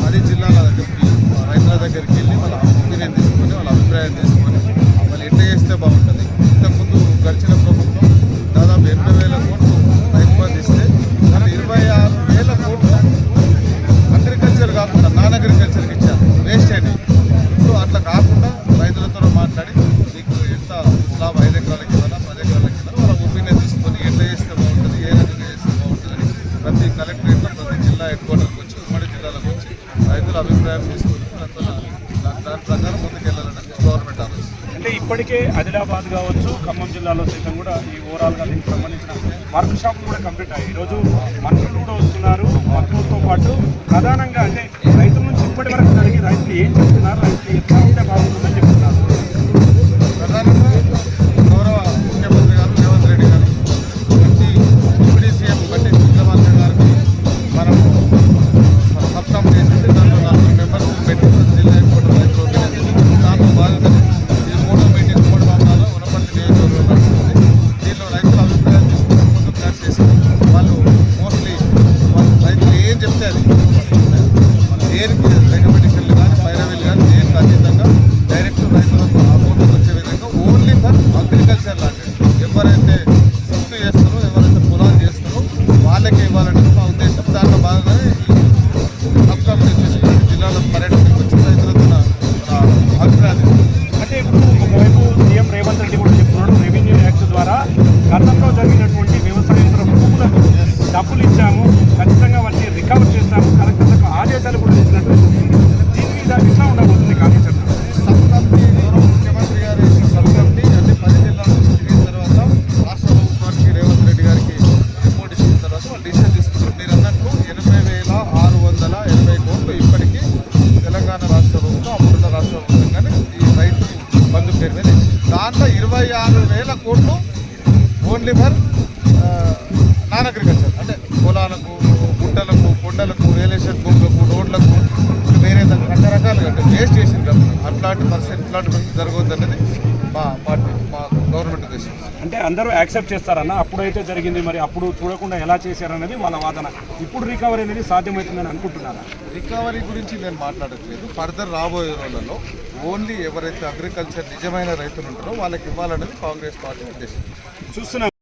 10 జిల్లాల దగ్గరికి రైతుల దగ్గరికి వెళ్ళి వాళ్ళ ఒపీనియన్ తీసుకొని వాళ్ళ అభిప్రాయం తీసుకొని వాళ్ళు ఎట్లా చేస్తే బాగుంటుంది. ఇంతకుముందు గడిచిన ప్రభుత్వం దాదాపు 80,000 కోట్లు రైతు బంధు ఇస్తే దాంట్లో 26,000 కోట్లు అగ్రికల్చర్ కాకుండా నాన్ అగ్రికల్చర్కి ఇచ్చారు, వేస్ట్ అయినాయి. సో అట్లా కాకుండా రైతులతో మాట్లాడి మీకు ఎంత లాభం 5 ఎకరాలకి ఇవ్వాలా 10 ఎకరాలకి ఇవ్వాలా వాళ్ళ ఒపీనియన్ తీసుకొని ఎట్లా చేస్తే బాగుంటుంది, ఏ రకంగా చేస్తే బాగుంటుందని ప్రతి కలెక్టరేట్లో ప్రతి జిల్లా హెడ్ క్వార్టర్కి వచ్చి ఉమ్మడి జిల్లాలకు వచ్చి రైతుల అభిప్రాయం తీసుకొని దాని ప్రకారం ముందుకెళ్ళాలని గవర్నమెంట్ ఆలోచన. అంటే ఇప్పటికే ఆదిలాబాద్ కావచ్చు, ఖమ్మం జిల్లాలో సైతం కూడా ఈ ఓవరాల్గా దీనికి సంబంధించిన వర్క్ షాప్ కూడా కంప్లీట్ అయ్యాయి. ఈరోజు మంత్రులు కూడా వస్తున్నారు. మంత్రులతో పాటు ప్రధానంగా అంటే రైతుల నుంచి ఇప్పటి వరకు జరిగి రైతులు ఏం చెప్తున్నారు, రైతులు ఎట్లా ఉంటే బాగుంటుందని చెప్తున్నారు. ప్రధానంగా గౌరవ ముఖ్యమంత్రి గారు రేవంత్ రెడ్డి గారు డిప్యూటీ సీఎం బట్టి విక్రమార్క గారికి మనము సబ్ కమిటీ చేసింది. దాంట్లో 4 మెంబర్స్ పెట్టి జిల్లా హెడ్ క్వార్టర్ రైతులు ఒపీనియన్ చేసింది. దాంట్లో భాగంగానే ఇది 3వ మీటింగ్ ఉమ్మడి మామూలు ఉన్నపల్లి నియోజకవర్గంలో నడుస్తుంది. దీనిలో రైతుల అభిప్రాయం తీసుకుని ముందు క్లాస్ చేసి వాళ్ళు మోస్ట్లీ రైతులు ఏం చెప్తే అది మన దేనికి రికమెండేషన్లు కానీ పైరవీలు కానీ దేనికి అతీతంగా డైరెక్ట్ రైతులకు అకౌంట్కి వచ్చే విధంగా ఓన్లీ ఫర్ అగ్రికల్చర్ లాంటివి ఎవరైతే సొత్తు చేస్తారో ఎవరైతే పొలాలు చేస్తారో వాళ్ళకే ఇవ్వాలనేది మా ఉద్దేశం. దాంట్లో భాగంగానే ఈ సబ్ కమిటీ వచ్చేసి జిల్లాలో పర్యటనకు వచ్చి రైతులతో అభిప్రాయం. అంటే ఇప్పుడు ఒకవైపు సీఎం రేవంత్ రెడ్డి కూడా చెప్తున్నాడు, రెవెన్యూ యాక్ట్ ద్వారా గతంలో జరిగినటువంటి వ్యవసాయేతర భూములకు డబ్బులు ఇచ్చాము, ఖచ్చితంగా వాటిని రికవర్ చేస్తాము, కలెక్టర్లకు ఆదేశాలు కూడా ఇచ్చినట్టు. దీని మీద ఎట్లా ఉండబోతుంది కార్యాచరణ? సబ్ కమిటీ గౌరవ ముఖ్యమంత్రి గారు వేసిన సబ్ కమిటీ అన్ని 10 జిల్లాల నుంచి తిరిగిన తర్వాత రాష్ట్ర ప్రభుత్వానికి రేవంత్ రెడ్డి గారికి రిపోర్ట్ ఇచ్చిన తర్వాత వాళ్ళు డిసిషన్ తీసుకున్నారు. మీరు అన్నట్లు 80,680 కోట్లు ఇప్పటికీ తెలంగాణ రాష్ట్ర ప్రభుత్వం అప్పుడున్న రాష్ట్ర ప్రభుత్వంగానే ఈ రైతు బంధు పేరు మీద ఇచ్చింది. దాంట్లో 26,000 కోట్లు ఓన్లీ ఫర్ నాన్ అగ్రికల్చర్ అంటే పొలాలకు, గుట్టలకు, కొండలకు, రియల్ ఎస్టేట్ భూములకు, రోడ్లకు, వేరే రకరకాలుగా అంటే వేస్ట్ చేసింది డబ్బులు. ఇట్లాంటి పరిస్థితి జరగవద్దు అనేది మా పార్టీ మా గవర్నమెంట్ ఉద్దేశం. అంటే అందరూ యాక్సెప్ట్ చేస్తారన్న, అప్పుడైతే జరిగింది మరి అప్పుడు చూడకుండా ఎలా చేశారనేది వాళ్ళ వాదన. ఇప్పుడు రికవరీ అనేది సాధ్యమవుతుందని అనుకుంటున్నారా? రికవరీ గురించి నేను మాట్లాడట్లేదు. ఫర్దర్ రాబోయే రోజులలో ఓన్లీ ఎవరైతే అగ్రికల్చర్ నిజమైన రైతులు ఉంటారో వాళ్ళకి ఇవ్వాలనేది కాంగ్రెస్ పార్టీ ఉద్దేశం. చూస్తున్నాం.